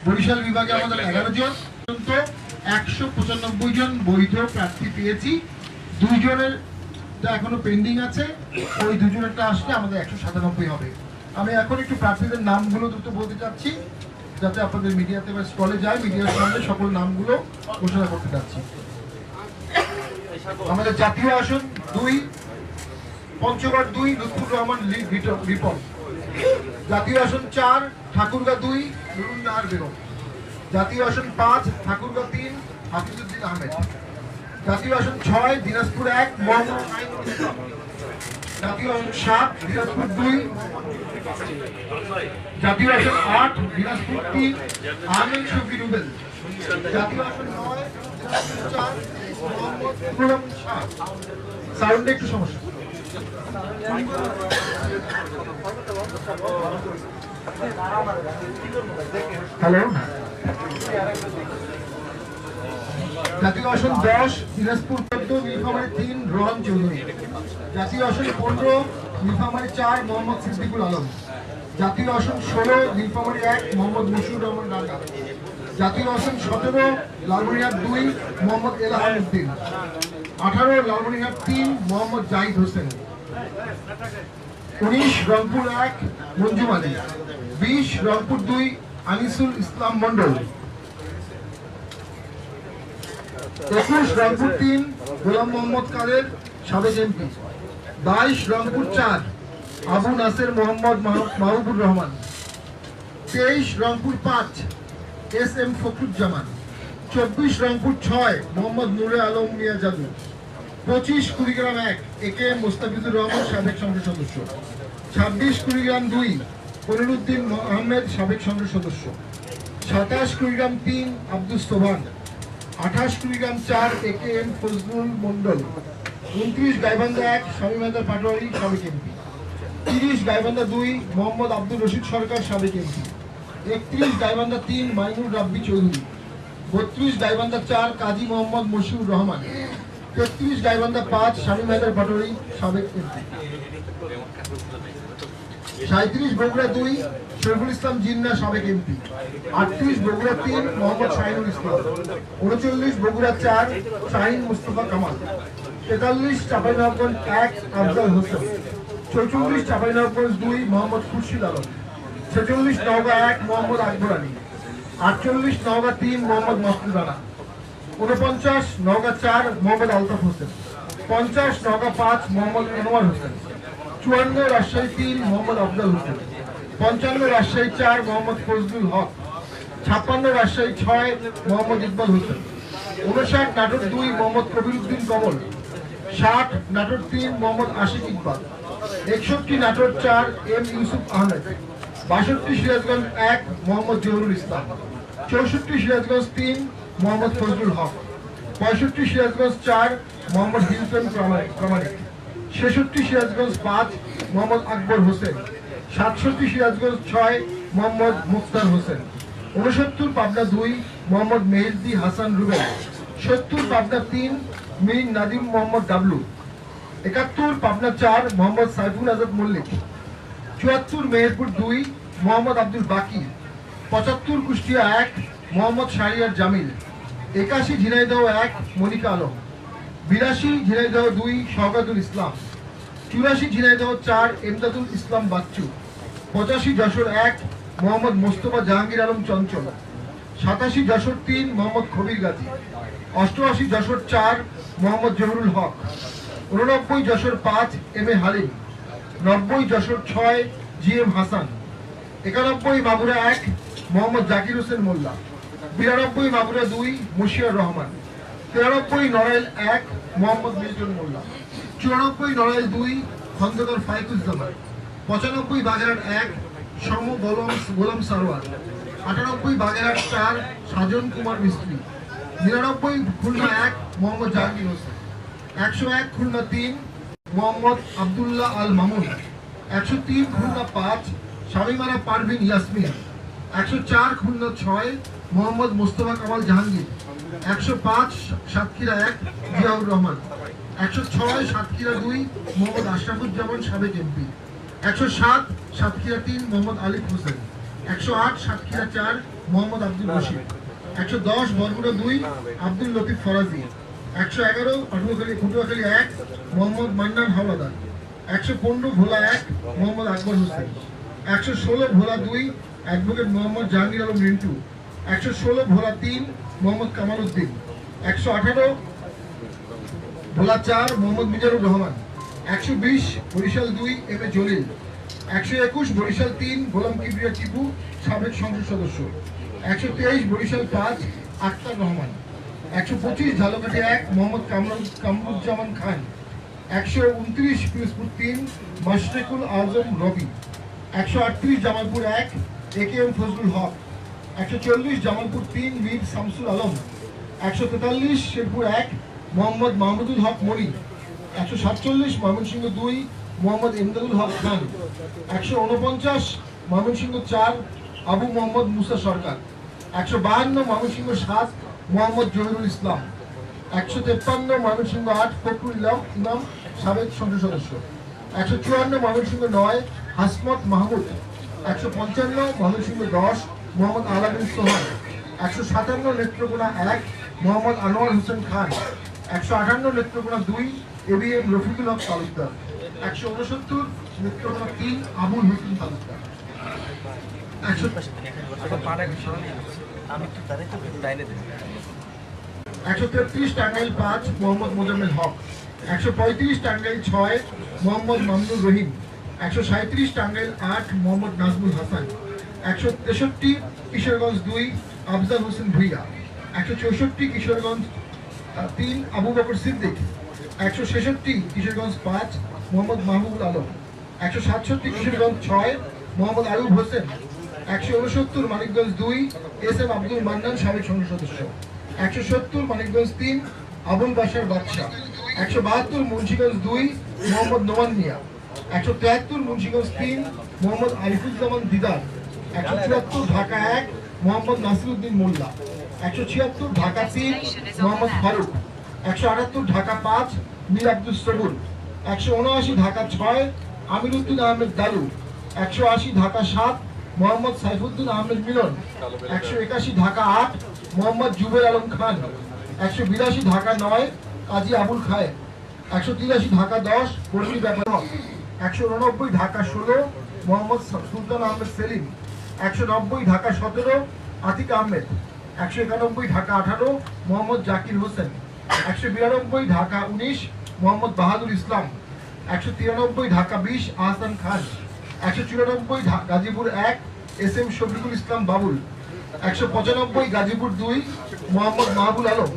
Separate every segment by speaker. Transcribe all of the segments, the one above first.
Speaker 1: বরিশাল বিভাগে আমাদের 11 জন, 195 জন বৈধ প্রার্থী পেয়েছি। 2 জনের এখনো পেন্ডিং আছে, ওই 2 জনেরটা আসলে আমাদের 197 হবে। আমি এখন একটু প্রার্থীদের নামগুলো দ্রুত বলতে চাচ্ছি, যাতে আপনাদের মিডিয়াতে বা স্টলে যায়, মিডিয়ার সামনে সকল নামগুলো ঘোষণা করতে চাচ্ছি। আমাদের জাতীয় আসন 2 পঞ্চগড় 2 লুৎফুর রহমান রিপন। জাতীয় আসন 4 ঠাকুরগাঁ 2 নুরুন নাহার বেগম। জাতীয় আসন 5 ঠাকুরগাঁ 3 হাফিজউদ্দিন আহমেদ। জাতীয় আসন 6 দিনাজপুর 1 মোহাম্মদ আইনুল ইসলাম। জাতীয় আসন 7 দিনাজপুর 2। জাতীয় আসন 8 দিনাজপুর 3 আহমেদ শফি রুবেল। জাতীয় আসন 9 দিনাজপুর 4 মোহাম্মদ ইমরান শাহ। সাউন্ডে একটু সমস্যা। হ্যালো। জাতীয় আসন 10 দিনাজপুর 14 নীলফামারী 3 রোহন চৌধুরী। জাতীয় আসন 15 নীলফামারী 4 মোহাম্মদ সিদ্দিকুল আলম। জাতীয় আসন 16 নীলফামারী 1 মোহাম্মদ মুশিউর রহমান রাঙ্গা। জাতীয় আসন 17 লালমনিরহাট 2 মোহাম্মদ এলাহাম উদ্দিন। 18 লালমনিরহাট 3 মোহাম্মদ জাহিদ হোসেন। 19 রংপুর 1 মঞ্জুম আলী। 20 রংপুর 2 আনিসুল ইসলাম মন্ডল। 21 রংপুর 3 গোলাম মোহাম্মদ কাদের সাবেক MP. 22 Rangpur 4 Abu Naser Mohammad Mahbubur Rahman. 23 Rangpur 5 S M Fakhruzzaman. 24 Rangpur 6 Mohammad Nure Alam Mia Jadu. 25 Kurigram 1 A K M Mostafizur Rahman সাবেক সংসদ সদস্য। 26 কুড়িগ্রাম 2 কলিলুদ্দিন আহমেদ সাবেক সংসদ সদস্য। 27 কুড়িগ্রাম 3 আব্দুস সোবহান। 28 কুড়িগ্রাম 4 এ কে এম ফজলুল মন্ডল। 29 গাইবান্ধা 1 শামীম হায়দার পাটোয়ারি সাবেক এমপি। 30 গাইবান্ধা 2 মোহাম্মদ আব্দুর রশিদ সরকার সাবেক এমপি। 31 গাইবান্ধা 3 মাইনুর রাব্বি চৌধুরী। 32 গাইবান্ধা 4 কাজী মোহাম্মদ মশিউর রহমান। 33 গাইবান্ধা 5 শামীম হায়দার পাটোয়ারি সাবেক এমপি। 37 বগুড়া 2 শরীফুল ইসলাম জিন্না সাবেক এমপি। 38 বগুড়া 3 মোহাম্মদ শাহিনুল ইসলাম। 39 বগুড়া 4 শাহিন মুস্তফা কামাল। 43 চাঁপাইনবাবগঞ্জ 1 আফজাল হোসেন। 44 চাঁপাইনবাবগঞ্জ 2 মোহাম্মদ খুরশিদ আলম। 46 নওগাঁ 1 মোহাম্মদ আকবর আলী। 48 নওগাঁ 3 মোহাম্মদ মাসুদ রানা। 49 নওগাঁ 4 মোহাম্মদ আলতাফ হোসেন। 50 নওগাঁ 5 মোহাম্মদ আনোয়ার হোসেন। 54 রাজশাহী 3 মোহাম্মদ আফজাল হোসেন। 55 রাজশাহী 4 মোহাম্মদ ফজলুল হক। 56 রাজশাহী 6 মোহাম্মদ ইকবাল হোসেন। 59 নাটোর 2 মোহাম্মদ কবিরউদ্দিন কমল। 60 নাটোর 3 মোহাম্মদ আশিক ইকবাল। 61 নাটোর 4 এম ইউসুফ আহমেদ। 62 সিরাজগঞ্জ 1 মোহাম্মদ জহুরুল ইসলাম। 64 সিরাজগঞ্জ 3 মোহাম্মদ ফজলুল হক। 65 সিরাজগঞ্জ 4 মোহাম্মদ হিলটন প্রামাণিক। 66 সিরাজগঞ্জ 5 মোহাম্মদ আকবর হোসেন। 67 সিরাজগঞ্জ 6 মোহাম্মদ মুখতার হোসেন। 69 পাবনা 2 মোহাম্মদ মেহেদি হাসান রুবেল। 70 পাবনা 3 মীর নাদিম মোহাম্মদ ডাবলু। 71 পাবনা 4 মোহাম্মদ সাইফুল আজাদ মল্লিক। 74 মেহেরপুর 2 মোহাম্মদ আব্দুল বাকি। 75 Kushtia 1 Mohammad Shahriar Jamil. 81 Jhenaidah 1 Monika Alam. 82 Jhenaidah 2 Shawkatul Islam. 84 Jhenaidah 4 Emdadul Islam Bachchu. 85 Jessore 1 Mohammad Mostafa Jahangir Alam Chanchal. 87 Jessore 3 Mohammad Khabir Gazi. 88 Jessore 4 Mohammad Zahurul Haque. 89 Jessore 5 M A Halim. 90 Jessore 6 G M Hasan. 91 Magura 1 Mohammad Zakir Hossain Molla. 92 Magura 2 Mushiar Rahman. 93 Narail 1 Mohammad Milton Molla. 94 Narail 2 Khandaker Faikuzzaman. 95 Bagerhat 1 সম গোলাম সারোয়ার। 98 বাগেরহাট 4 সাজন কুমার মিস্ত্রি। 99 খুলনা 1 মোহাম্মদ জাহাঙ্গীর হোসেন। 101 খুলনা 3 মোহাম্মদ আবদুল্লাহ আল মামুন। 103 খুলনা 5 শামিমারা পারভিন ইয়াসমিন। 104 খুলনা 6 মোহাম্মদ মোস্তফা কামাল জাহাঙ্গীর। 105 সাতক্ষীরা 1 জিয়াউর রহমান। 106 সাতক্ষীরা 2 মোহাম্মদ আশরাফুজ্জামান সাবেক MP. 107 Satkhira 3 Mohammad Alif Hossain. 108 Satkhira 4 Mohammad Abdul Rashid. 110 Barguna 2 Abdul Latif Faraji. 111 Patuakhali 1 Mohammad Mannan Howlader. 115 Bhola 1 Mohammad Akbar Hossain. 116 Bhola 2 advocate Mohammad Jahangir Alam Rintu. 116 Bhola 3 Mohammad Kamal Uddin. 118 Bhola 4 Mohammad Mizanur Rahman. 120 Barishal 2 M A Jalil. 121 Barishal 3 গোলাম কিবরিয়া টিপু সাবেক সংসদ সদস্য। 123 বরিশাল 5 আক্তার রহমান। 125 ঝালকাঠি 1 মোহাম্মদ কামরুজ্জামান খান। 129 পিরোজপুর 3 মাশরেকুল আজম রবি। 138 Jamalpur 1 A K M Fazlul হক। 140 জামালপুর 3 মীর শামসুল আলম। 143 শেরপুর 1 মোহাম্মদ মাহমুদুল হক মনি। 147 ময়মনসিংহ 2 মোহাম্মদ ইমদাদুল হক খান। 149 ময়মনসিংহ 4 আবু মোহাম্মদ মুসা সরকার। 152 ময়মনসিংহ 7 মোহাম্মদ জহিরুল ইসলাম। 153 ময়মনসিংহ 8 ফখরুল ইমাম সাবেক সংসদ সদস্য। 154 ময়মনসিংহ 9 হাসমত মাহমুদ। 155 ময়মনসিংহ 10 মোহাম্মদ আলামিন সোহান। 157 নেত্রকোনা 1 মোহাম্মদ আনোয়ার হোসেন খান। 158 নেত্রকোনা 2 এবিএম রফিকুল হক তালুকদার। 169 নেত্রকোনা 3 আবুল হোসেন তালুকদার। 133 টাঙ্গাইল 5 মোহাম্মদ মোজাম্মেল হক। 135 টাঙ্গাইল 6 মোহাম্মদ মামুনুর রহিম। 137 টাঙ্গাইল 8 মোহাম্মদ নাজমুল হাসান। 163 কিশোরগঞ্জ 2 আফজাল হোসেন ভুইয়া। 164 কিশোরগঞ্জ 3 আবু বকর সিদ্দিক। 166 কিশোরগঞ্জ 5 মোহাম্মদ মাহবুবুল আলম। 167 কিশোরগঞ্জ 6 মোহাম্মদ আয়ুব হোসেন। 169 মানিকগঞ্জ 2 এস এম আব্দুল মান্নান সাবেক সংসদ সদস্য। 170 মানিকগঞ্জ 3 আবুল বাশার বাদশাহ। 172 মুন্সিগঞ্জ 2 মোহাম্মদ নোমান মিয়া। 173 মুন্সিগঞ্জ 3 মোহাম্মদ আরিফুজ্জামান দিদার। 174 ঢাকা 1 মোহাম্মদ নাসিরউদ্দিন মোল্লা। 176 ঢাকা 3 মোহাম্মদ ফারুক। 178 ঢাকা 5 মীর আব্দুল সবুর। 179 ঢাকা 6 আমিরউদ্দিন আহমেদ দালু। 180 ঢাকা 7 মোহাম্মদ সাইফুদ্দিন আহমেদ মিলন। 181 ঢাকা 8 মোহাম্মদ জুবের আলম খান। 182 ঢাকা 9 কাজী আবুল খায়ের। 183 ঢাকা 10 বর্ষী ব্যাপার। 189 ঢাকা 16 মোহাম্মদ সুলতান আহমেদ সেলিম। 190 ঢাকা 17 আতিক আহমেদ। 191 ঢাকা 18 মোহাম্মদ জাকির হোসেন। 192 ঢাকা 19 মোহাম্মদ বাহাদুর ইসলাম। 193 ঢাকা 20 আহসান খান। 194 Gazipur 1 S M Shafiqul Islam Babul. 195 Gazipur 2 Mohammad Mahbul Alam.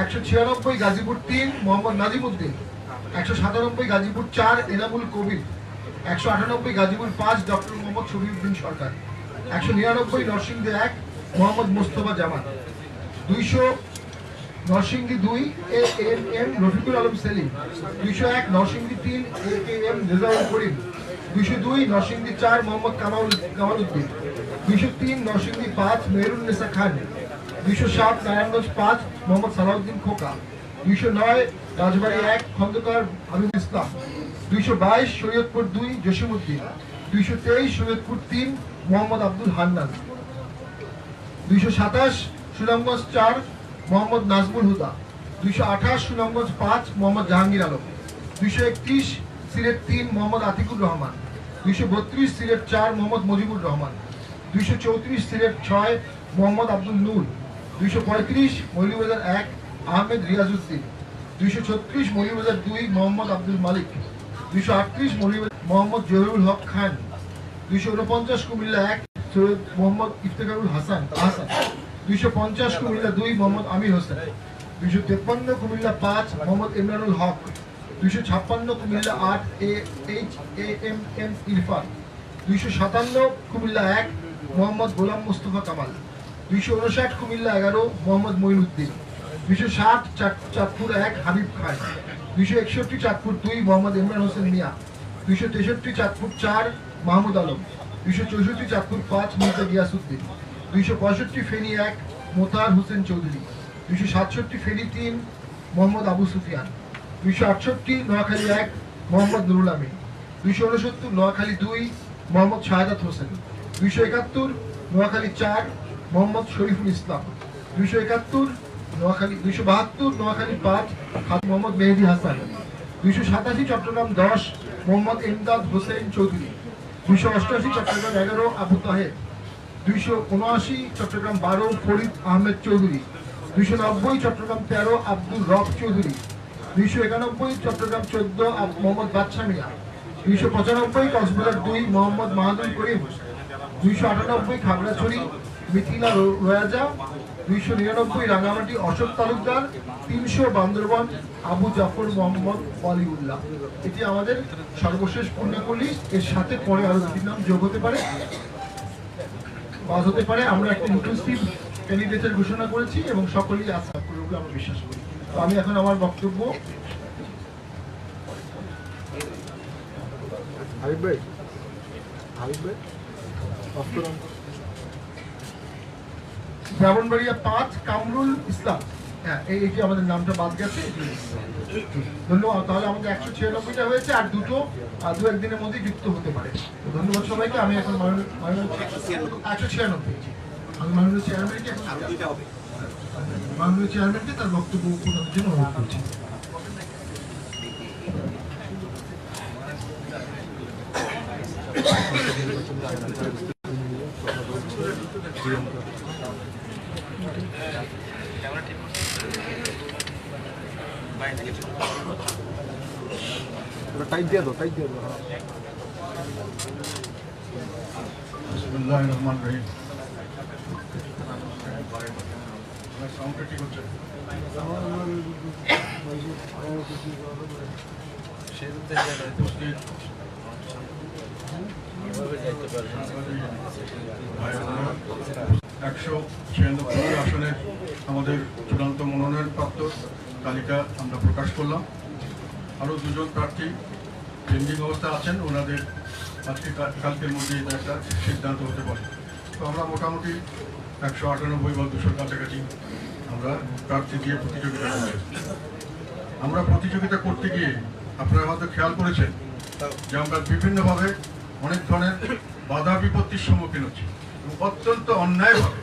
Speaker 1: 196 Gazipur 3 Mohammad Nazimuddin. 197 Gazipur 4 Enamul Kabir. 198 Gazipur 5 doctor Mohammad Shafiuddin Sarkar. 199 Narsingdi 1 Mohammad Mostafa Zaman. 200 Narsingdi 2 A M M Rafiqul Alam Selim. 201 Narsingdi 3 A K M Rezaul Karim. 202 Narsingdi 4 Mohammad Kamal Uddin. 203 Narsingdi 5 Mehrunnesa Khan. 207 Narayanganj 5 Mohammad Salahuddin Khoka. 209 Rajbari 1 Khandaker Habib Islam. 222 Shariatpur 2 Jasimuddin. 223 Shariatpur 3 Mohammad Abdul Hannan. 227 Sunamganj 4 Mohammad Nazmul Huda. 228 Sunamganj 5 Mohammad Jahangir Alam. 231 Sylhet 3 Mohammad Atiqur Rahman. 232 Sylhet 4 Mohammad Mujibur Rahman. 234 Sylhet 6 Mohammad Abdul Noor. 235 Moulvibazar 1 Ahmed Riazuddin. 236 Moulvibazar 2 Mohammad Abdul Malik. 238 Moulvibazar Mohammad Zahirul Haque Khan. 249 Comilla 1 Syed Mohammad Iftekharul Hasan. 250 Comilla 2 Mohammad Amir Hossain. 253 Comilla 5 Mohammad Imranul Haque. 256 Comilla 8 H A M M Irfan. 257 Comilla 1 Mohammad Golam Mustafa Kamal. 259 Comilla 11 Mohammad Moinuddin. 260 Chandpur 1 Habib খান। 261 চাঁদপুর 2 মোহাম্মদ ইমরান হোসেন মিয়া। 263 চাঁদপুর 4 মাহমুদ আলম। 264 চাঁদপুর 5 মির্জা গিয়াসউদ্দিন। 265 ফেনী 1 মোতাহার হোসেন চৌধুরী। 267 ফেনী 3 মোহাম্মদ আবু সুফিয়ান। 268 নোয়াখালী 1 মোহাম্মদ নুরুল আমিন। 269 নোয়াখালী 2 মোহাম্মদ শাহাদাত হোসেন। 271 নোয়াখালী 4 মোহাম্মদ শরীফুল ইসলাম। 271 নোয়াখালী, 272 নোয়াখালী 5 মোহাম্মদ মেহেদি হাসান। 287 চট্টগ্রাম 10 মোহাম্মদ এমদাদ হোসেন চৌধুরী। 288 চট্টগ্রাম 11 আবু তাহের। 279 চট্টগ্রাম 12 ফরিদ আহমেদ চৌধুরী। 290 চট্টগ্রাম 13 আব্দুল রব চৌধুরী। 291 চট্টগ্রাম 14 মোহাম্মদ বাদশা মিয়া। 295 কক্সবাজার 2 মোহাম্মদ মাহাদুল করিম। 298 খাগড়াছড়ি মিথিলা রোয়াজা। 299 রাঙামাটি অশোক তালুকদার। 300 বান্দরবান আবু জাফর মোহাম্মদ ওয়ালিউল্লাহ। এটি আমাদের সর্বশেষ পূর্ণাঙ্গ লিস্ট। এর সাথে পরে আরো দুটি নাম যোগ হতে পারে, বাদ হতে পারে। আমরা একটা ইনক্লুসিভ ক্যান্ডিডেটের ঘোষণা করেছি এবং সকলেই আস্থা করবে বলে আমরা বিশ্বাস করি। তো আমি এখন আমার বক্তব্য ব্রাহ্মণবাড়িয়া 5 কামরুল ইসলাম। হ্যাঁ, এইটি আমাদের নামটা বাদ গেছে। ধন্যবাদ। তাহলে আমাদের 196টা হয়েছে, আর দুটো দু একদিনের মধ্যে যুক্ত হতে পারে। ধন্যবাদ সবাইকে। আমি এখন 196 আমি মাননীয় চেয়ারম্যানকে তার বক্তব্য প্রদানের জন্য অনুরোধ করছি।
Speaker 2: টাইট দিয়ে দাও।
Speaker 3: বিসমিল্লাহির রহমানির রহিম। সাউন্ডটা ঠিক হচ্ছে? একশো 96 আসনের আমাদের চূড়ান্ত মনোনয়ন প্রাপ্ত তালিকা আমরা প্রকাশ করলাম। আরও দুজন প্রার্থী পেন্ডিং অবস্থা আছেন, ওনাদের আজকে কালকের মধ্যে এটা একটা সিদ্ধান্ত হতে পারে। তো আমরা মোটামুটি 198 বা 200 কাছাকাছি আমরা প্রার্থী দিয়ে প্রতিযোগিতা করছি। আমরা প্রতিযোগিতা করতে গিয়ে আপনারা হয়তো খেয়াল করেছেন যে আমরা বিভিন্নভাবে অনেক ধরনের বাধা বিপত্তির সম্মুখীন হচ্ছি এবং অত্যন্ত অন্যায়ভাবে